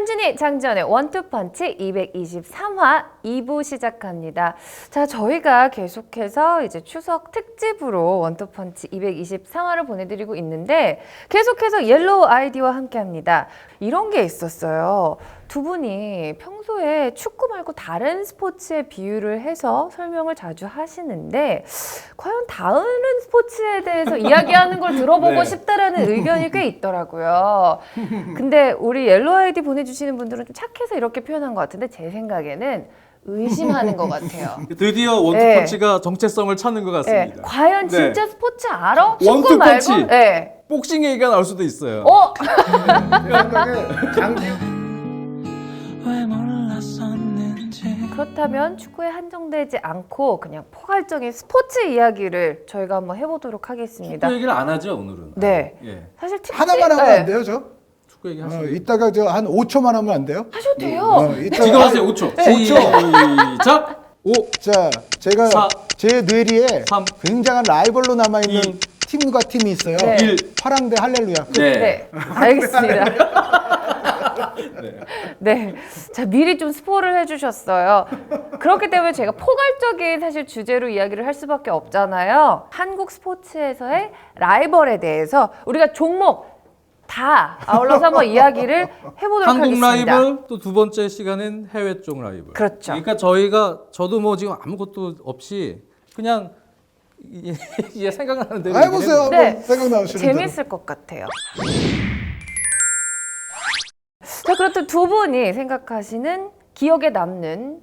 현진이 장지연의 원투펀치 223화 2부 시작합니다. 자, 저희가 계속해서 이제 추석 특집으로 원투펀치 223화를 보내드리고 있는데 계속해서 옐로우 아이디와 함께합니다. 이런 게 있었어요. 두 분이 평소에 축구 말고 다른 스포츠에 비유를 해서 설명을 자주 하시는데 과연 다른 스포츠에 대해서 이야기하는 걸 들어보고 네. 싶다라는 의견이 꽤 있더라고요. 근데 우리 옐로우 아이디 보내주시는 분들은 좀 착해서 이렇게 표현한 것 같은데 제 생각에는 의심하는 것 같아요. 드디어 원투펀치가 정체성을 찾는 것 네. 같습니다. 과연 네. 진짜 스포츠 알아? 축구 원투펀치. 말고? 네. 복싱 얘기가 나올 수도 있어요. 그렇다면 축구에 한정되지 않고 그냥 포괄적인 스포츠 이야기를 저희가 한번 해보도록 하겠습니다. 축구 얘기를 안 하죠 오늘은. 네. 예. 사실 특집 하나만 하면 안 돼요, 저? 축구 얘기 하시죠. 이따가 저 한 5초만 하면 안 돼요? 하셔도 돼요. 이따가 지금 하세요 5초. 시작. 5. 자, 제가 4, 제 뇌리에 3, 굉장한 라이벌로 남아있는 2, 팀과 팀이 있어요. 네. 1. 화랑대 할렐루야. 네, 알겠습니다. 네. 네, 자 미리 좀 스포를 해주셨어요. 그렇기 때문에 제가 포괄적인 사실 주제로 이야기를 할 수밖에 없잖아요. 한국 스포츠에서의 라이벌에 대해서 우리가 종목 다 아울러서 한번 이야기를 해보도록 한국 하겠습니다. 라이벌 또 두 번째 시간은 해외 쪽 라이벌. 그렇죠. 그러니까 저도 뭐 지금 아무것도 없이 그냥 이게 생각나는 대로 해보세요. 얘기를 네. 한번 생각나시는 대로. 재밌을 것 같아요. 자, 그렇다면 두 분이 생각하시는 기억에 남는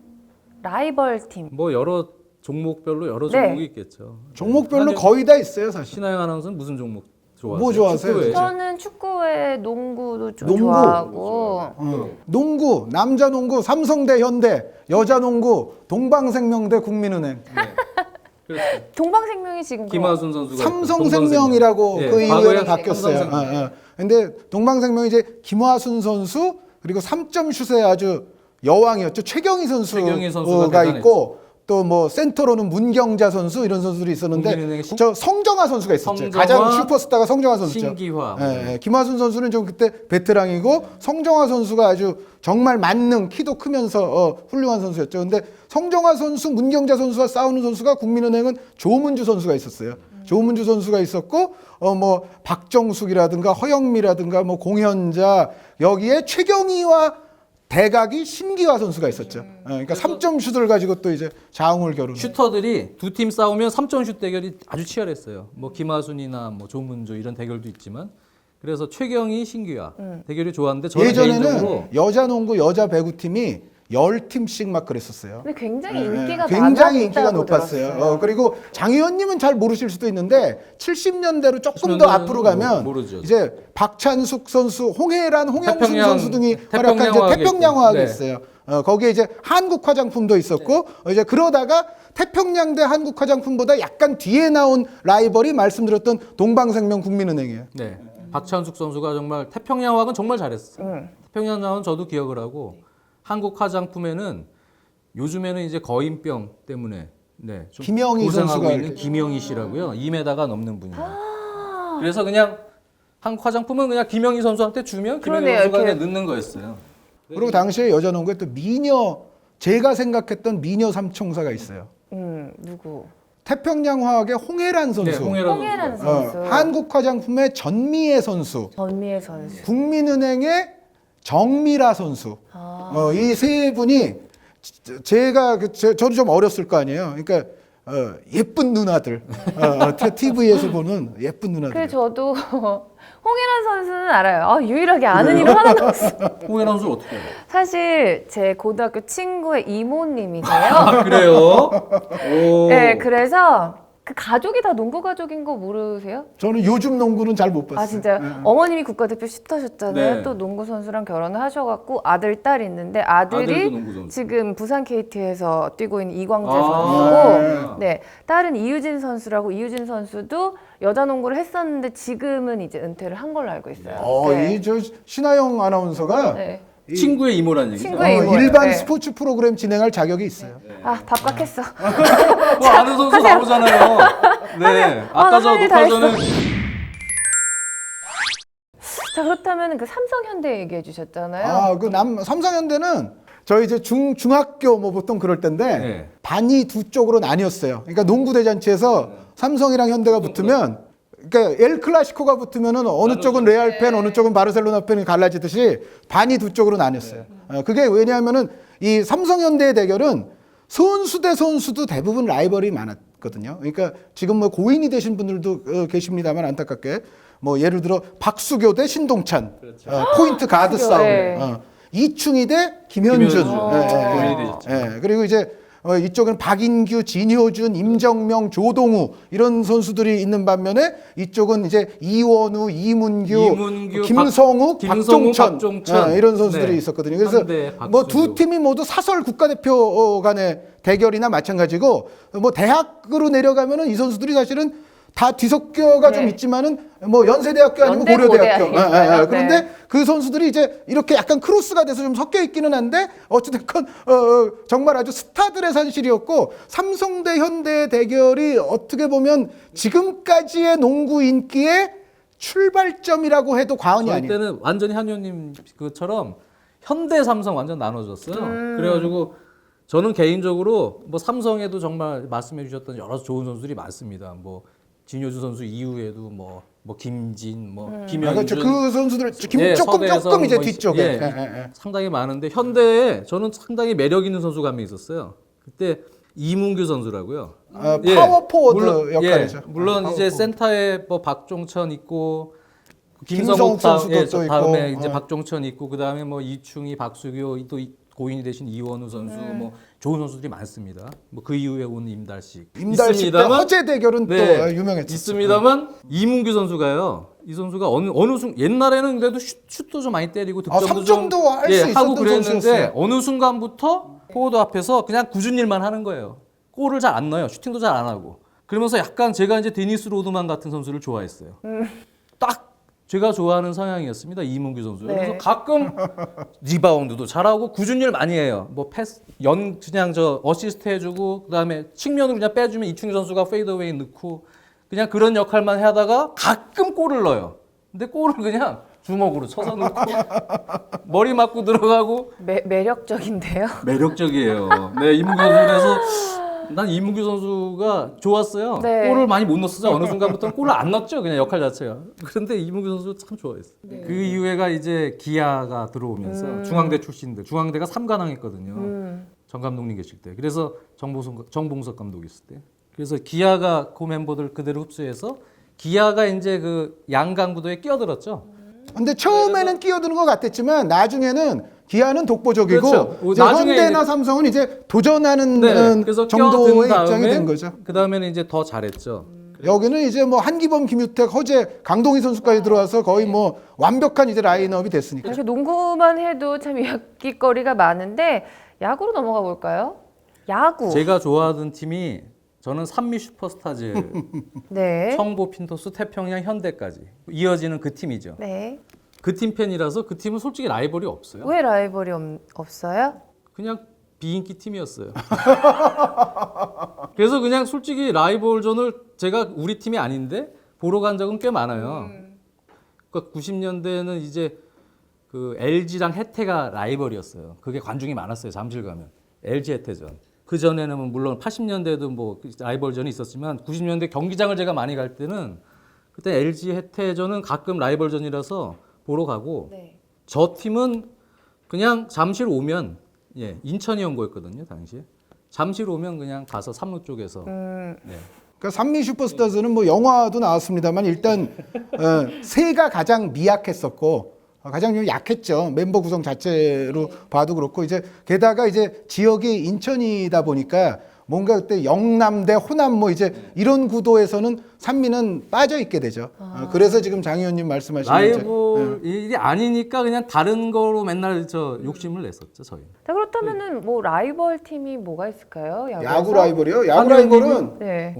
라이벌 팀. 뭐 여러 종목별로 여러 네. 종목이 있겠죠. 종목별로 네. 거의 다 있어요, 사실. 신하영 아나운서는 무슨 종목 좋아하세요? 뭐 좋아하세요? 축구 외에? 저는 축구에 농구도 좀 농구? 좋아하고 농구, 남자 농구, 삼성대 현대, 여자 농구, 동방생명대 국민은행. 그렇죠. 동방생명이 지금 김하순 선수가 삼성생명이라고 예, 그 과거에 이후에는 바뀌었어요. 삼성생명. 근데 동방생명이 이제 김화순 선수 그리고 3점 슛에 아주 여왕이었죠. 최경희 최경희 선수가 선수가 대단했죠. 있고 또 뭐 센터로는 문경자 선수 이런 선수들이 있었는데 국민은행의 저 성정아 선수가 있었죠. 성정아, 가장 슈퍼스타가 성정아 선수죠. 신기화. 예, 김화순 선수는 좀 그때 베테랑이고 성정아 선수가 아주 정말 만능 키도 크면서 훌륭한 선수였죠. 근데 성정아 선수, 문경자 선수와 싸우는 선수가 국민은행은 조문주 선수가 있었어요. 조문주 선수가 있었고 뭐 박정숙이라든가 허영미라든가 뭐 공현자 여기에 최경희와 대각이 신기화 선수가 있었죠. 그러니까 3점 슛을 가지고 또 이제 자웅을 겨루는. 슈터들이 두 팀 싸우면 3점 슛 대결이 아주 치열했어요. 뭐 김하순이나 뭐 조문조 이런 대결도 있지만 그래서 최경희, 신기화 대결이 좋았는데 저는 개인적으로 예전에는 여자 농구, 여자 배구팀이 10팀씩 막 그랬었어요. 근데 굉장히 인기가 굉장히 인기가 많았다고 높았어요. 들었어요. 그리고 장 의원님은 잘 모르실 수도 있는데 70년대로 조금 더 70년대는 앞으로 가면 모르죠. 이제 박찬숙 선수, 홍혜란, 홍영순 태평양, 선수 등이 활약한 이제 태평양화가 태평양화가 있고. 있어요. 거기에 이제 한국 화장품도 있었고 이제 그러다가 태평양대 한국 화장품보다 약간 뒤에 나온 라이벌이 말씀드렸던 동방생명 국민은행이에요. 네. 박찬숙 선수가 정말 태평양화는 정말 잘했어요. 태평양화는 저도 기억을 하고 한국 화장품에는 요즘에는 이제 거인병 때문에 네, 좀 김영희 고생하고 선수가 있는 이렇게. 김영희 씨라고요. 2m가 넘는 분이에요. 그래서 그냥 한국 화장품은 그냥 김영희 선수한테 주면 김영희 그러네요, 선수가 이렇게. 그냥 넣는 거였어요. 그리고 당시에 여자 농구에 또 미녀 제가 생각했던 미녀 삼총사가 있어요. 누구? 태평양화학의 홍혜란 선수. 네, 홍혜란 홍혜란 선수가. 선수. 한국 화장품의 전미애 선수. 전미애 선수. 국민은행의 정미라 선수. 이 세 분이 제가 저도 좀 어렸을 거 아니에요. 그러니까 예쁜 누나들. TV에서 보는 예쁜 누나들. 그래 저도 홍혜란 선수는 알아요. 유일하게 아는 이름 하나도 없어. 홍혜란 선수 어떻게 알아요? 사실 제 고등학교 친구의 이모님이세요. 아, 그래요? 오. 네, 그래서 그 가족이 다 농구 가족인 거 모르세요? 저는 요즘 농구는 잘 못 봤어요. 아 진짜요? 어머님이 국가대표 슈터셨잖아요. 네. 또 농구 선수랑 결혼을 하셔갖고 아들, 딸 있는데 아들이 아들도 농구 선수. 지금 부산 KT에서 뛰고 있는 이광재 아. 선수고 네, 딸은 이유진 선수라고 이유진 선수도 여자 농구를 했었는데 지금은 이제 은퇴를 한 걸로 알고 있어요. 네. 이 저 신하영 아나운서가 네. 친구의 이모라는 얘기죠. 친구의 이모예요. 일반 네. 스포츠 프로그램 진행할 자격이 있어요. 아 밥값했어. 뭐 아는 선수 나오잖아요. 네. 아까 저 할일 다 녹화 전에 자, 그렇다면 그 삼성현대 얘기해 주셨잖아요. 아, 삼성현대는 저희 이제 중학교 뭐 보통 그럴 때인데 네. 반이 두 쪽으로 나뉘었어요. 그러니까 농구 대잔치에서 삼성이랑 현대가 붙으면 그러니까 엘 클라시코가 붙으면은 어느 쪽은 레알 팬, 어느 쪽은 바르셀로나 팬이 갈라지듯이 반이 두 쪽으로 나뉘었어요. 그게 왜냐하면은 이 삼성현대의 대결은 선수 대 선수도 대부분 라이벌이 많았거든요. 그러니까 지금 뭐 고인이 되신 분들도 계십니다만 안타깝게 뭐 예를 들어 박수교 대 신동찬, 포인트 가드 싸움, 네. 이충희 대 김현준, 고인이 되셨죠. 그리고 이제 이쪽은 박인규, 진효준, 임정명, 조동우 이런 선수들이 있는 반면에 이쪽은 이제 이원우, 이문규, 김성우, 박종천, 이런 선수들이 네. 있었거든요. 그래서 한대, 뭐 두 박수교. 팀이 모두 사설 국가대표 간의 대결이나 마찬가지고 뭐 대학으로 내려가면은 이 선수들이 사실은 다 뒤섞여가 좀 있지만은 뭐 연세대학교 아니면 연대, 고려대학교. 고대학교. 그런데 네. 그 선수들이 이제 이렇게 약간 크로스가 돼서 좀 섞여 있기는 한데 어찌됐건 정말 아주 스타들의 산실이었고 삼성대 현대의 대결이 어떻게 보면 지금까지의 농구 인기의 출발점이라고 해도 과언이 저희 아니에요. 때는 완전히 한의원님 그처럼 현대 삼성 완전 나눠졌어요. 그래가지고 저는 개인적으로 뭐 삼성에도 정말 말씀해 주셨던 여러 좋은 선수들이 많습니다. 뭐 진효주 선수 이후에도 뭐 김진, 김현준, 그렇죠. 그 선수들 서대에서 조금 이제 뭐 뒤쪽에 예, 상당히 많은데 현대에 저는 상당히 매력 있는 선수가 한 명 있었어요. 그때 이문규 선수라고요. 파워포워드 역할이죠. 물론 이제 센터에 뭐 박종천 있고 김성욱 선수도 또 다음에 있고. 이제 박종천 있고 그 다음에 뭐 이충희, 박수교 또 고인이 되신 이원우 선수 뭐 좋은 선수들이 많습니다. 뭐 그 이후에 온 임달식 때 있습니다만 허재 대결은 또 유명했죠. 있습니다만 이문규 선수가요. 이 선수가 어느 순간 옛날에는 그래도 슛도 좀 많이 때리고 득점도 좀 3점도 할 수 있었던 하고 그랬는데 선수였어요. 어느 순간부터 포워드 앞에서 그냥 굳은 일만 하는 거예요. 골을 잘 안 넣어요. 슈팅도 잘 안 하고. 그러면서 약간 제가 이제 데니스 로드만 같은 선수를 좋아했어요. 딱 제가 좋아하는 성향이었습니다. 이문규 선수. 네. 그래서 가끔 리바운드도 잘하고 굳은 일 많이 해요. 뭐 패스 그냥 저 어시스트 해주고 그다음에 측면으로 그냥 빼주면 이충희 선수가 페이드웨이 넣고 그냥 그런 역할만 하다가 가끔 골을 넣어요. 근데 골을 그냥 주먹으로 쳐서 넣고 머리 맞고 들어가고 매력적인데요. 매력적이에요. 네, 이문규 선수 그래서 난 이문규 선수가 좋았어요. 네. 골을 많이 못 넣었어요. 어느 순간부터는 골을 안 넣었죠. 그냥 역할 자체가. 그런데 이문규 선수 참 좋아했어요. 그 이후에가 이제 기아가 들어오면서 중앙대 출신들, 중앙대가 3관왕 했거든요. 정 감독님 계실 때. 그래서 정봉석 감독 있을 때. 그래서 기아가 그 멤버들 그대로 흡수해서 기아가 이제 그 양강구도에 끼어들었죠. 근데 처음에는 끼어드는 것 같았지만 나중에는 기아는 독보적이고 그렇죠. 이제 나중에 현대나 이제- 삼성은 이제 도전하는 그래서 정도의 껴든 입장이 다음에 된 거죠. 그 다음에는 이제 더 잘했죠. 여기는 이제 뭐 한기범, 김유택, 허재, 강동희 선수까지 들어와서 거의 뭐 완벽한 이제 라인업이 됐으니까. 이렇게 농구만 해도 참 이야기거리가 많은데 야구로 넘어가 볼까요? 야구. 제가 좋아하던 팀이 저는 산미 슈퍼스타즈, 네. 청보, 핀토스, 태평양, 현대까지 이어지는 그 팀이죠. 네. 그 팀 팬이라서 그 팀은 솔직히 라이벌이 없어요. 왜 라이벌이 없어요? 그냥 비인기 팀이었어요. 그래서 그냥 솔직히 라이벌전을 제가 우리 팀이 아닌데 보러 간 적은 꽤 많아요. 그러니까 90년대에는 이제 그 LG랑 해태가 라이벌이었어요. 그게 관중이 많았어요. 잠실 가면 LG 해태전. 그 전에는 물론 80년대에도 뭐 라이벌전이 있었지만 90년대 경기장을 제가 많이 갈 때는 그때 LG 해태전은 가끔 라이벌전이라서 보러 가고 네. 저 팀은 그냥 잠실 오면 인천이 온 거였거든요 당시에. 잠실 오면 그냥 가서 삼루 쪽에서 네. 그러니까 산미 슈퍼스타즈는 뭐 영화도 나왔습니다만 일단 세가 가장 미약했었고 가장 좀 약했죠. 멤버 구성 자체로 봐도 그렇고 이제 게다가 이제 지역이 인천이다 보니까 뭔가 그때 영남 대 호남 뭐 이제 이런 구도에서는 산미는 빠져 있게 되죠. 그래서 지금 장 의원님 말씀하시는 라이벌이 아니니까 그냥 다른 거로 맨날 저 욕심을 냈었죠 저희. 자, 그렇다면은 뭐 라이벌 팀이 뭐가 있을까요? 야구 라이벌이요? 야구 한 라이벌은 네.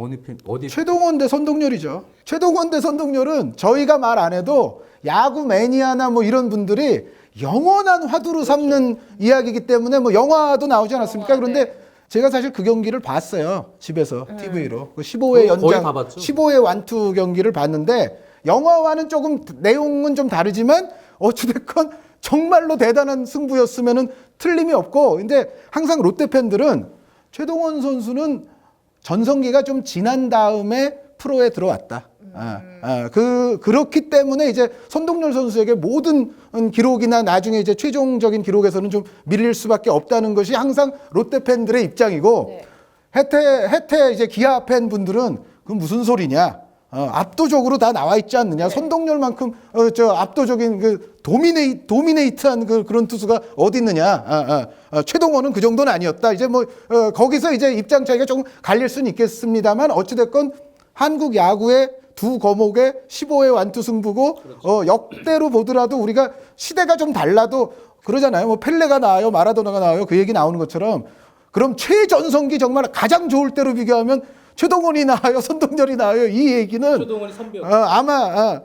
어디 최동원 대 선동열이죠. 최동원 대 선동열은 저희가 말 안 해도 야구 매니아나 뭐 이런 분들이 영원한 화두로 삼는 이야기이기 때문에 뭐 영화도 나오지 않았습니까? 그런데 제가 사실 그 경기를 봤어요. 집에서 TV로. 그 15회 거의 연장 다 봤죠. 15회 완투 경기를 봤는데 영화와는 조금 내용은 좀 다르지만 어찌됐건 정말로 대단한 승부였으면은 틀림이 없고, 근데 항상 롯데 팬들은 최동원 선수는 전성기가 좀 지난 다음에 프로에 들어왔다. 그렇기 때문에 이제 선동열 선수에게 모든 기록이나 나중에 이제 최종적인 기록에서는 좀 밀릴 수밖에 없다는 것이 항상 롯데 팬들의 입장이고, 네. 해태 이제 기아 팬분들은 그 무슨 소리냐? 압도적으로 다 나와 있지 않느냐? 선동열만큼 압도적인 그 도미네이트한 그런 투수가 어디 있느냐? 최동원은 그 정도는 아니었다. 이제 뭐 거기서 이제 입장 차이가 조금 갈릴 수는 있겠습니다만, 어찌 됐건 한국 야구의 두 거목의 15회 완투 승부고, 역대로 보더라도 우리가 시대가 좀 달라도 그러잖아요. 뭐 펠레가 나와요, 마라도나가 나와요, 그 얘기 나오는 것처럼. 그럼 최전성기 정말 가장 좋을 때로 비교하면 최동원이 나와요, 선동열이 나와요. 이 얘기는 최동원이 선배. 아마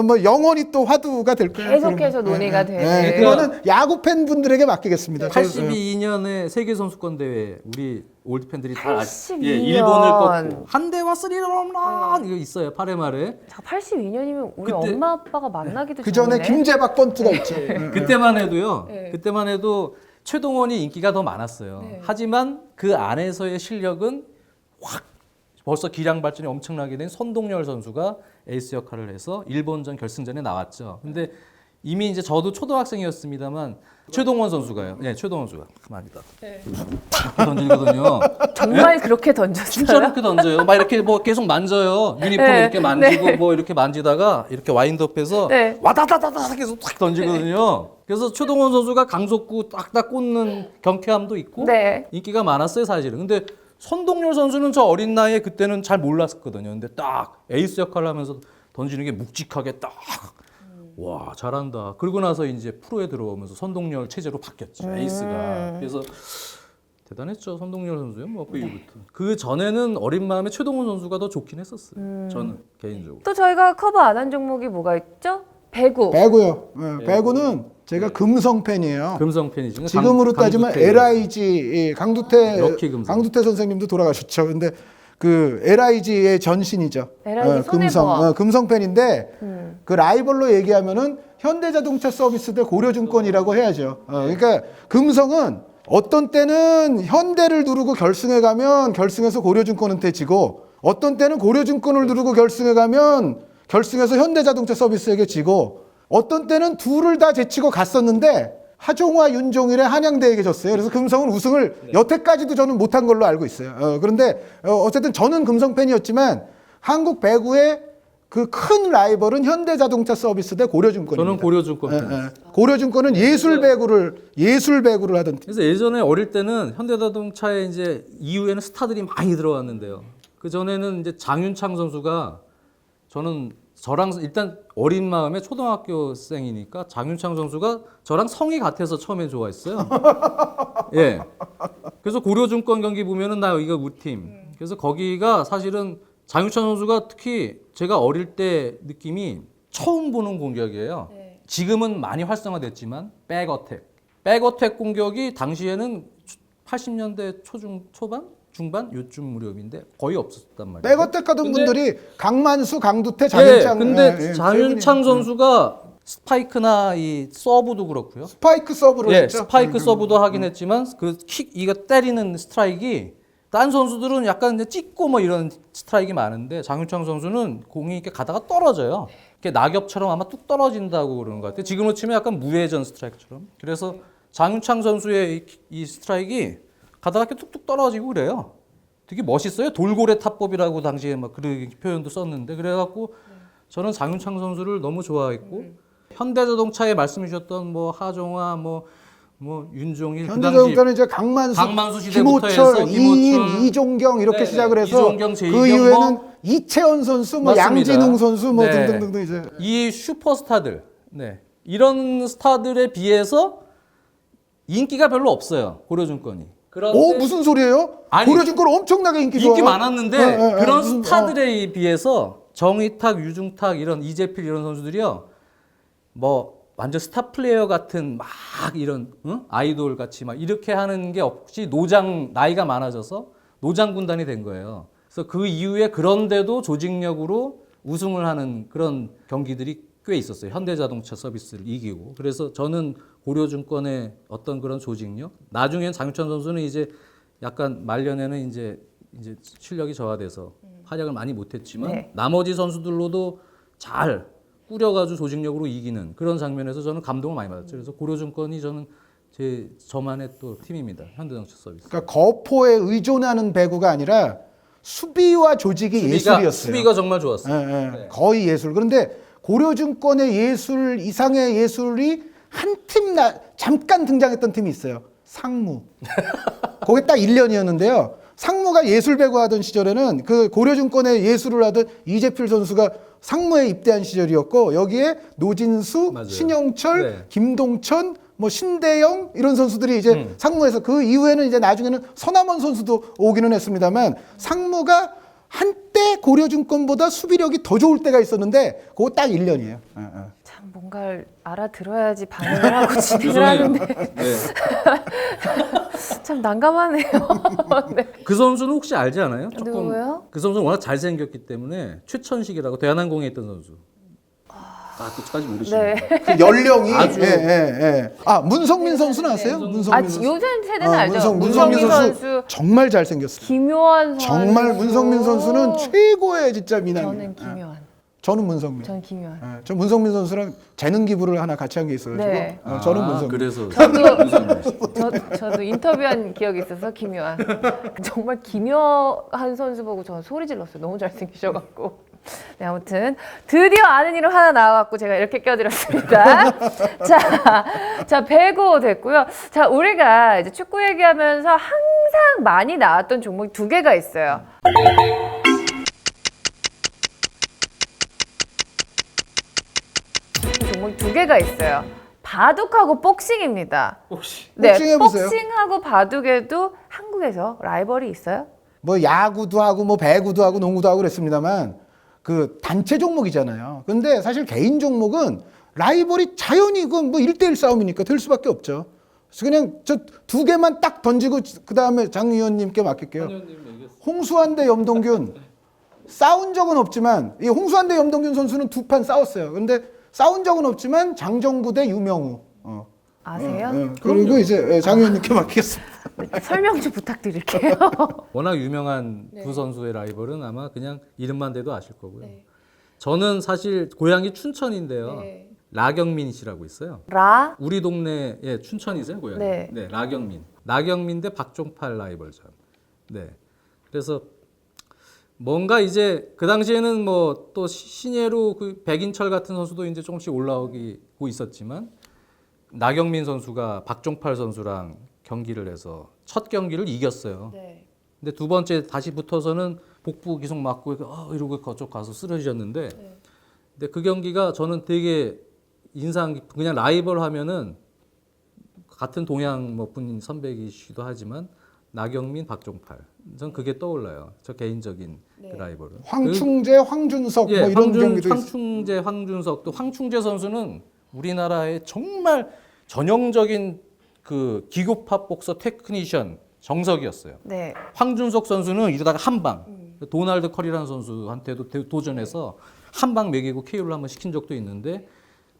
뭐 영원히 또 화두가 될 거예요. 계속해서 논의가 되는. 그거는 야구 팬분들에게 맡기겠습니다. 82년에 세계 선수권 대회 우리 올드 팬들이 다 82년. 일본을 꺾고 한대와 스리런 홈런 이거 있어요. 8회 말에. 자, 82년이면 우리 그때- 엄마 아빠가 만나기도 그 전에 전이네. 김재박 번트가 있죠. 그때만 해도요. 네. 그때만 해도 최동원이 인기가 더 많았어요. 네. 하지만 그 안에서의 실력은 확 벌써 기량 발전이 엄청나게 된 선동열 선수가 에이스 역할을 해서 일본전 결승전에 나왔죠. 근데 이미 이제 저도 초등학생이었습니다만 최동원 선수가요. 네, 최동원 선수가 가만히다. 네. 던지거든요. 정말 그렇게 던졌어요? 진짜 이렇게 던져요. 막 이렇게 뭐 계속 만져요. 유니폼 네. 이렇게 만지고 뭐 이렇게 만지다가 이렇게 와인드업해서 네. 와다다다다 계속 탁 던지거든요. 그래서 최동원 선수가 강속구 딱딱 꽂는 경쾌함도 있고 네. 인기가 많았어요, 사실은. 근데 선동열 선수는 저 어린 나이에 그때는 잘 몰랐었거든요. 근데 딱 에이스 역할을 하면서 던지는 게 묵직하게 딱 와, 잘한다. 그러고 나서 이제 프로에 들어오면서 선동열 체제로 바뀌었죠. 에이스가. 그래서 대단했죠. 선동열 선수요. 뭐 그이부터. 그 전에는 어린 마음에 최동원 선수가 더 좋긴 했었어요. 저는 개인적으로. 또 저희가 커버 안 한 종목이 뭐가 있죠? 배구. 배구요. 배구는 제가 금성 팬이에요. 금성 팬이죠. 지금으로 따지면 LIG 강두태 럭키 금성. 선생님도 돌아가셨죠. 근데 그 LIG의 전신이죠. LIG 금성 손해보험. 금성 팬인데 그 라이벌로 얘기하면은 현대자동차 서비스 대 고려증권이라고 해야죠. 그러니까 금성은 어떤 때는 현대를 누르고 결승에 가면 결승에서 고려증권한테 지고, 어떤 때는 고려증권을 누르고 결승에 가면 결승에서 현대자동차 서비스에게 지고, 어떤 때는 둘을 다 제치고 갔었는데 하종화, 윤종일의 한양대에게 졌어요. 그래서 금성은 우승을 여태까지도 저는 못한 걸로 알고 있어요. 그런데 어쨌든 저는 금성 팬이었지만 한국 배구의 그 큰 라이벌은 현대자동차 서비스 대 고려증권입니다. 저는 고려증권 팬. 고려증권은 예술 배구를 하던 팀. 그래서 예전에 어릴 때는 현대자동차에 이제 이후에는 스타들이 많이 들어왔는데요. 그 전에는 이제 장윤창 선수가 저는 저랑 일단 어린 마음에 초등학교생이니까 장윤창 선수가 저랑 성이 같아서 처음에 좋아했어요. 예. 그래서 고려증권 경기 보면은 나 이거 우리 팀. 그래서 거기가 사실은 장윤창 선수가 특히 제가 어릴 때 느낌이 처음 보는 공격이에요. 네. 지금은 많이 활성화됐지만 백어택 공격이 당시에는 80년대 초반? 중반? 요쯤 무렵인데 거의 없었단 말이에요. 백어택 하던 근데- 분들이 강만수, 강두태, 장윤창. 근데 장윤창 선수가 스파이크나 이 서브도 그렇고요. 스파이크 서브를 예, 했죠. 스파이크 서브도 하긴 했지만 그 킥 이거 때리는 스트라이크이 딴 선수들은 약간 이제 찍고 뭐 이런 스트라이크가 많은데 장윤창 선수는 공이 이렇게 가다가 떨어져요. 이렇게 낙엽처럼 아마 뚝 떨어진다고 그러는 것 같아요. 지금으로 치면 약간 무회전 스트라이크처럼. 그래서 장윤창 선수의 이 스트라이크가 가다가 이렇게 뚝뚝 떨어지고 그래요. 되게 멋있어요. 돌고래 타법이라고 당시에 막 그런 표현도 썼는데 그래갖고 저는 장윤창 선수를 너무 좋아했고 현대자동차에 말씀해 주셨던 뭐 하종화 뭐 윤종일 그 당시 현대자동차는 이제 강만수, 시대부터 김호철, 해서 이인, 이종경 이렇게 네네. 시작을 해서 이종경, 제이경 그 이후에는 뭐 이채원 선수, 뭐 맞습니다. 양진웅 선수 뭐 네. 등등등 이제 이 슈퍼스타들, 네. 이런 스타들에 비해서 인기가 별로 없어요. 고려증권이. 그런데 무슨 소리예요? 아니, 고려증권 엄청나게 인기 좋아요. 인기 많았는데 그런 무슨- 스타들에 비해서 정의탁, 유중탁 이런 이재필 이런 선수들이요. 뭐 완전 스타 플레이어 같은 막 이런 아이돌 같이 막 이렇게 하는 게 없이 나이가 많아져서 노장 군단이 된 거예요. 그래서 그 이후에 그런데도 조직력으로 우승을 하는 그런 경기들이 꽤 있었어요. 현대자동차 서비스를 이기고. 그래서 저는 고려증권의 어떤 그런 조직력, 나중엔 장윤철 선수는 이제 약간 말년에는 이제 실력이 저하돼서 활약을 많이 못했지만 네. 나머지 선수들로도 잘 꾸려가지고 조직력으로 이기는 그런 장면에서 저는 감동을 많이 받았죠. 그래서 고려증권이 저는 저만의 또 팀입니다. 현대자동차 서비스. 그러니까 거포에 의존하는 배구가 아니라 수비와 조직이 예술이었어요. 수비가 정말 좋았어요. 예, 예. 거의 예술. 그런데 고려증권의 예술 이상의 예술이 한 팀 잠깐 등장했던 팀이 있어요. 상무. 거기 딱 1년이었는데요. 상무가 예술 배구 하던 시절에는 그 고려증권의 예술을 하던 이재필 선수가 상무에 입대한 시절이었고 여기에 노진수, 맞아요. 신영철, 네. 김동천, 뭐 신대영 이런 선수들이 이제 상무에서 그 이후에는 이제 나중에는 서남원 선수도 오기는 했습니다만 상무가 한때 고려증권보다 수비력이 더 좋을 때가 있었는데 그거 딱 1년이에요. 참 뭔가를 알아들어야지 반응을 하고 진행을 죄송해요. 하는데 네. 참 난감하네요. 네. 그 선수는 혹시 알지 않아요? 누구요? 그 선수는 워낙 잘생겼기 때문에 최천식이라고 대한항공에 있던 선수. 그것까지 모르시네요. 네. 그 연령이 아주- 아 문성민 선수는 아세요? 아, 문성민 선수. 요즘 세대는 알죠. 문성민 선수 정말 잘생겼어요. 김요한 선수. 정말 문성민 선수는 최고의 진짜 미남이에요. 저는 김요한. 저는 문성민. 저는 김요한. 예, 저 문성민 선수랑 재능 기부를 하나 같이 한 게 있어가지고 네. 저는 문성민. 그래서 저도 인터뷰한 기억이 있어서 김요한. 정말 김요한 선수 보고 저 소리 질렀어요. 너무 잘생기셔갖고. 네, 아무튼 드디어 아는 이름 하나 나와갖고 제가 이렇게 껴드렸습니다. 자, 배구 됐고요. 자, 우리가 이제 축구 얘기하면서 항상 많이 나왔던 종목이 두 개가 있어요. 종목이 두 개가 있어요. 바둑하고 복싱입니다. 네, 복싱 해보세요. 복싱하고 바둑에도 한국에서 라이벌이 있어요? 뭐 야구도 하고 뭐 배구도 하고 농구도 하고 그랬습니다만 그 단체 종목이잖아요. 근데 사실 개인 종목은 라이벌이 자연히 그건 뭐 1대1 싸움이니까 될 수밖에 없죠. 그래서 그냥 저 두 개만 딱 던지고 그 다음에 장 의원님께 맡길게요. 홍수환 대 염동균 싸운 적은 없지만 이 홍수환 대 염동균 선수는 두 판 싸웠어요. 근데 싸운 적은 없지만 장정구 대 유명우. 아세요? 그리고 이제 장 의원님께 맡기겠습니다. 설명 좀 부탁드릴게요. 워낙 유명한 네. 두 선수의 라이벌은 아마 그냥 이름만 대도 아실 거고요. 저는 사실 고향이 춘천인데요. 라경민 씨라고 있어요. 라? 우리 동네에 춘천이세요, 고향이? 네. 라경민. 라경민 대 박종팔 라이벌전. 네. 그래서 뭔가 이제 그 당시에는 뭐 또 신예로 그 백인철 같은 선수도 이제 조금씩 올라오고 있었지만 나경민 선수가 박종팔 선수랑 경기를 해서 첫 경기를 이겼어요. 네. 근데 두 번째 다시 붙어서는 복부 계속 맞고 이러고 그쪽 가서 쓰러지셨는데 근데 그 경기가 저는 되게 인상 깊은 그냥 라이벌 하면은 같은 동양 뭐 분인 선배이시기도 하지만 나경민, 박종팔 전 그게 떠올라요. 저 개인적인 그 라이벌은. 황충재, 황준석 예, 뭐 이런 경기도 있어요. 황충재, 황준석 또 황충재 선수는 우리나라의 정말 전형적인 그 기교파 복서 테크니션 정석이었어요. 네. 황준석 선수는 이러다가 한 방, 도널드 커리라는 선수한테도 도전해서 한 방 매기고 KO를 한번 시킨 적도 있는데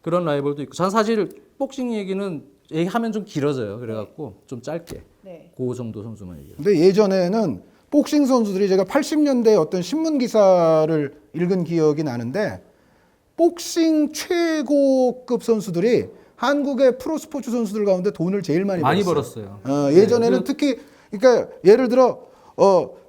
그런 라이벌도 있고. 전 사실 복싱 얘기는 얘기하면 좀 길어져요. 그래갖고 좀 짧게 네. 그 정도 선수만 얘기해요. 근데 예전에는 복싱 선수들이 제가 80년대에 어떤 신문 기사를 읽은 기억이 나는데 복싱 최고급 선수들이 한국의 프로 스포츠 선수들 가운데 돈을 제일 많이 벌었어요. 예전에는 네. 특히 그러니까 예를 들어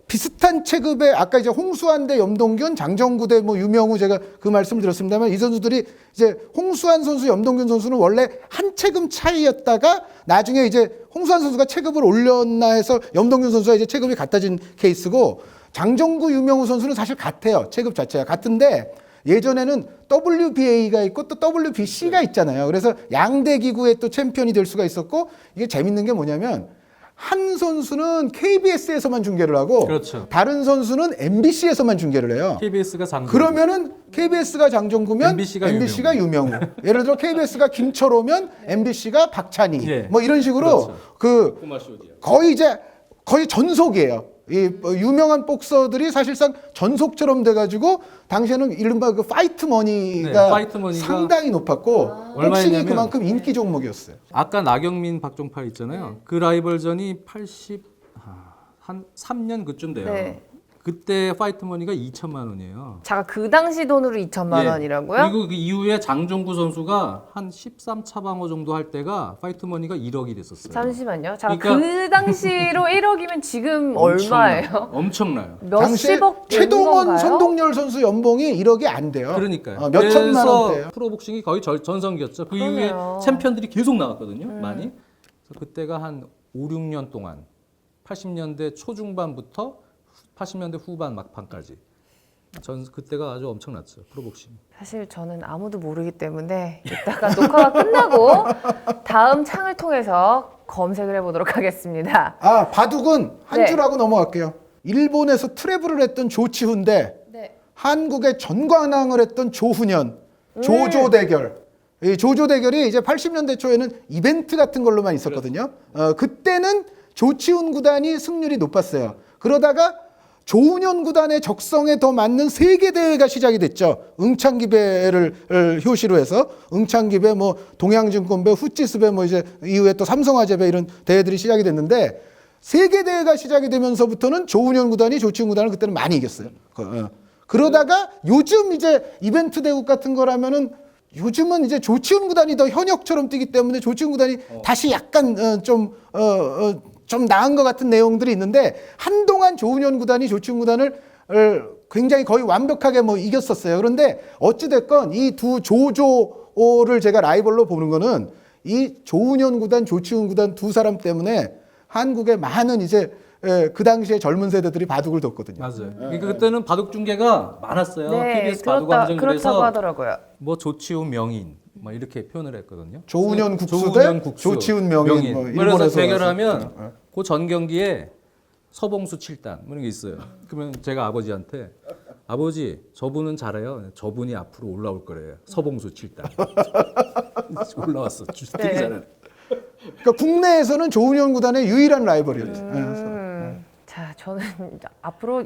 비슷한 체급의 아까 이제 홍수환 대 염동균, 장정구 대 뭐 유명우 제가 그 말씀을 드렸습니다만 이 선수들이 이제 홍수환 선수, 염동균 선수는 원래 한 체급 차이였다가 나중에 이제 홍수환 선수가 체급을 올렸나 해서 염동균 선수가 이제 체급이 같아진 케이스고 장정구, 유명우 선수는 사실 같아요. 체급 자체가 같은데 예전에는 WBA가 있고 또 WBC가 있잖아요. 그래서 양대 기구의 또 챔피언이 될 수가 있었고 이게 재밌는 게 뭐냐면 한 선수는 KBS에서만 중계를 하고 그렇죠. 다른 선수는 MBC에서만 중계를 해요. KBS가 장정. 그러면은 KBS가 장정구면 MBC가 유명우. 예를 들어 KBS가 김철호면 MBC가 박찬희. 예. 뭐 이런 식으로 그렇죠. 거의 전속이에요. 유명한 복서들이 사실상 전속처럼 돼가지고 당시에는 이른바 그 파이트 머니가, 네, 파이트 머니가 상당히 높았고 복싱이 얼마였냐면, 그만큼 인기 종목이었어요. 아까 나경민 박종팔 있잖아요. 그 라이벌전이 한 3년 그쯤 돼요. 네. 그때 파이트 머니가 2천만 원이에요. 자, 그 당시 돈으로 2천만 예. 원이라고요? 그리고 그 이후에 장종구 선수가 한 13차방어 정도 할 때가 파이트 머니가 1억이 됐었어요. 잠시만요. 자, 그러니까 그 당시로 1억이면 지금 얼마예요? 엄청나요. 당시에 몇십억 되는 최동원, 건가요? 선동열 선수 연봉이 1억이 안 돼요. 그러니까요. 몇 천만 그래서 원대예요. 프로복싱이 거의 전성기였죠. 그 그러네요. 이후에 챔피언들이 계속 나왔거든요. 많이. 그래서 그때가 한 5, 6년 동안 80년대 초중반부터 80년대 후반 막판까지 그때가 아주 엄청났죠. 프로복싱. 사실 저는 아무도 모르기 때문에 이따가 녹화가 끝나고 다음 창을 통해서 검색을 해보도록 하겠습니다. 바둑은 한 네. 줄 하고 넘어갈게요. 일본에서 트래블을 했던 조치훈 대 네. 한국의 전관왕을 했던 조훈현, 조조 대결. 이 조조 대결이 이제 80년대 초에는 이벤트 같은 걸로만 있었거든요. 그때는 조치훈 구단이 승률이 높았어요. 그러다가 조훈현 구단의 적성에 더 맞는 세계 대회가 시작이 됐죠. 응창기배를 효시로 해서 응창기배, 뭐 동양증권배, 후지스배, 뭐 이제 이후에 또 삼성화재배 이런 대회들이 시작이 됐는데 세계 대회가 시작이 되면서부터는 조훈현 구단이 조치훈 구단을 그때는 많이 이겼어요. 그러다가 요즘 이제 이벤트 대국 같은 거라면은 요즘은 이제 조치훈 구단이 더 현역처럼 뛰기 때문에 조치훈 구단이 다시 약간 좀 나은 것 같은 내용들이 있는데 한동안 조훈현 구단이 조치훈 구단을 굉장히 거의 완벽하게 뭐 이겼었어요. 그런데 어찌됐건 이 두 조조를 제가 라이벌로 보는 거는 이 조훈현 구단, 조치훈 구단 두 사람 때문에 한국의 많은 이제 그 당시에 젊은 세대들이 바둑을 뒀거든요. 맞아요. 그러니까 그때는 바둑 중계가 많았어요. 네, KBS 바둑 왕정 그렇다고 그래서 하더라고요. 뭐 조치훈 명인 막 이렇게 표현을 했거든요. 조훈현 국수 대 조치훈 명인. 뭐 그래서 일본에서 대결하면 그 전 경기에 서봉수 7단 뭐 이런 게 있어요. 그러면 제가 아버지한테 아버지 저분은 잘해요. 저분이 앞으로 올라올 거래요. 서봉수 7단 올라왔어. 되게 네. 잘해. 그러니까 국내에서는 조훈현 구단의 유일한 라이벌이었죠. 자, 저는 앞으로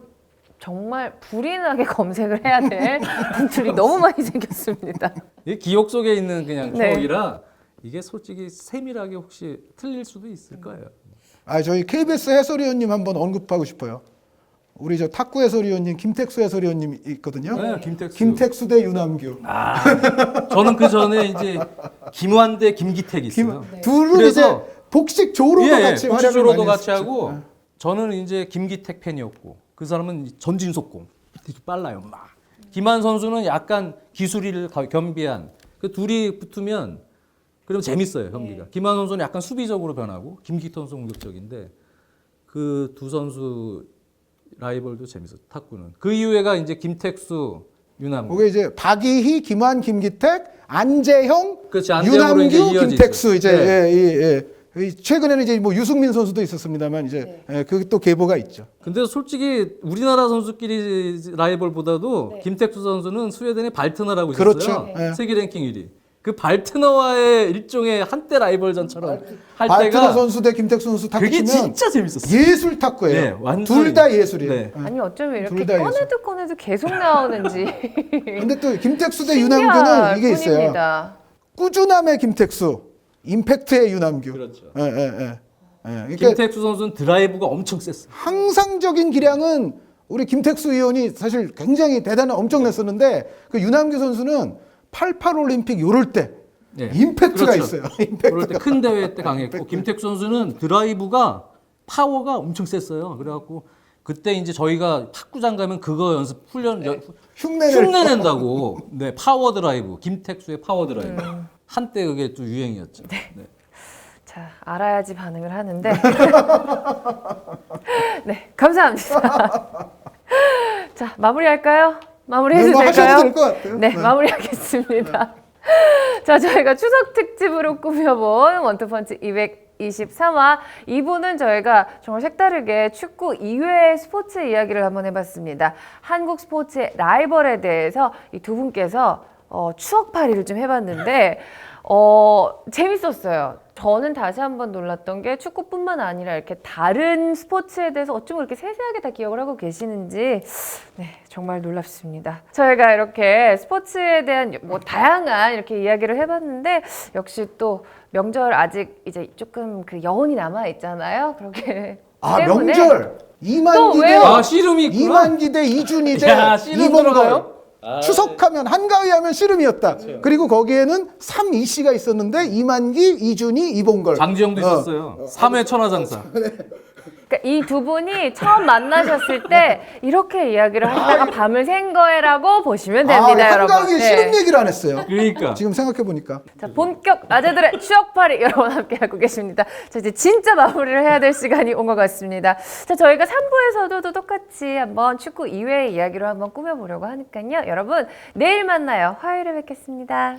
정말 불이 나게 검색을 해야 될 분들이 너무 많이 생겼습니다. 이게 기억 속에 있는 그냥 네. 추억이라 이게 솔직히 세밀하게 혹시 틀릴 수도 있을 거예요. 저희 KBS 해설위원님 한번 언급하고 싶어요. 우리 저 탁구 해설위원님 김택수 해설위원님 있거든요. 네, 김택수. 김택수 대 유남규. 저는 그 전에 이제 김환 대 김기택 있어요. 둘은 이제 그래서 복식 조로도 같이 활약을 복수조로도 많이 같이 했었죠. 하고 저는 이제 김기택 팬이었고 그 사람은 전진속공 되게 빨라요. 막 김한 선수는 약간 기술이를 겸비한 그 둘이 붙으면 그러면 재밌어요 경기가. 김한 선수는 약간 수비적으로 변하고 김기택 선수 공격적인데 그 두 선수 라이벌도 재밌었어요. 탁구는 그 이후에가 이제 김택수, 유남규. 그게 이제 박이희, 김환, 김기택, 안재형, 그렇지, 안재형으로 이제 유남규, 이어지죠. 김택수 이제 네. 최근에는 이제 뭐 유승민 선수도 있었습니다만 이제 그게 또 계보가 있죠. 근데 솔직히 우리나라 선수끼리 라이벌보다도 김택수 선수는 스웨덴의 발트너라고 있었어요. 그렇죠. 네. 세계 랭킹 1위. 그 발트너와의 일종의 한때 라이벌전처럼 할 발트너 때가 선수 대 김택수 선수 탁구 그게 치면 진짜 재밌었어요. 예술 탁구예요. 네, 완전히. 둘 다 예술이에요. 네. 아니 어쩌면 이렇게 둘다 예술. 꺼내도 계속 나오는지 근데 또 김택수 대 신기할 유남규는 이게 있어요. 뿐입니다. 꾸준함의 김택수, 임팩트의 유남규. 그렇죠. 그러니까 김택수 선수는 드라이브가 엄청 셌어요. 항상적인 기량은 우리 김택수 의원이 사실 굉장히 대단한 엄청났었는데 그 유남규 선수는 88 올림픽 요럴 때 네. 임팩트가 그렇죠. 있어요. 그럴 때 큰 대회 때 강했고 김택수 선수는 드라이브가 파워가 엄청 셌어요. 그래갖고 그때 이제 저희가 탁구장 가면 그거 연습 흉내낸다고. 네, 파워 드라이브. 김택수의 파워 드라이브. 한때 그게 또 유행이었죠. 네. 자, 알아야지 반응을 하는데 네, 감사합니다. 자, 마무리할까요? 마무리해도 뭐 하셔도 될까요? 될 것 같아요. 네, 마무리하겠습니다. 자, 저희가 추석 특집으로 꾸며본 원투펀치 223화 2부는 저희가 정말 색다르게 축구 이외의 스포츠 이야기를 한번 해봤습니다. 한국 스포츠의 라이벌에 대해서 이 두 분께서 추억팔이를 좀 해봤는데 재밌었어요. 저는 다시 한번 놀랐던 게 축구뿐만 아니라 이렇게 다른 스포츠에 대해서 어쩜 그렇게 세세하게 다 기억을 하고 계시는지 네, 정말 놀랍습니다. 저희가 이렇게 스포츠에 대한 뭐 다양한 이렇게 이야기를 해봤는데 역시 또 명절 아직 이제 조금 그 여운이 남아 있잖아요. 그렇게 때문에 명절 이만기 대 왜요? 아, 씨름이 있구나. 이만기 대 이준희 대 야, 씨름 이봉걸. 들어가요? 추석하면 한가위 하면 씨름이었다. 그리고 거기에는 3, 2씨가 있었는데 이만기, 이준희, 이봉걸. 장지영도 있었어요. 3회 천하장사. 그러니까 이 두 분이 처음 만나셨을 때 이렇게 이야기를 하다가 밤을 샌 거라고 보시면 됩니다, 여러분. 한가위에 씨름 얘기를 안 했어요. 그러니까. 지금 생각해 보니까. 자, 본격 아재들의 추억팔이 여러분 함께 하고 계십니다. 자, 이제 진짜 마무리를 해야 될 시간이 온 것 같습니다. 자, 저희가 3부에서도 똑같이 한번 축구 이외의 이야기로 한번 꾸며보려고 하니까요. 여러분, 내일 만나요. 화요일에 뵙겠습니다.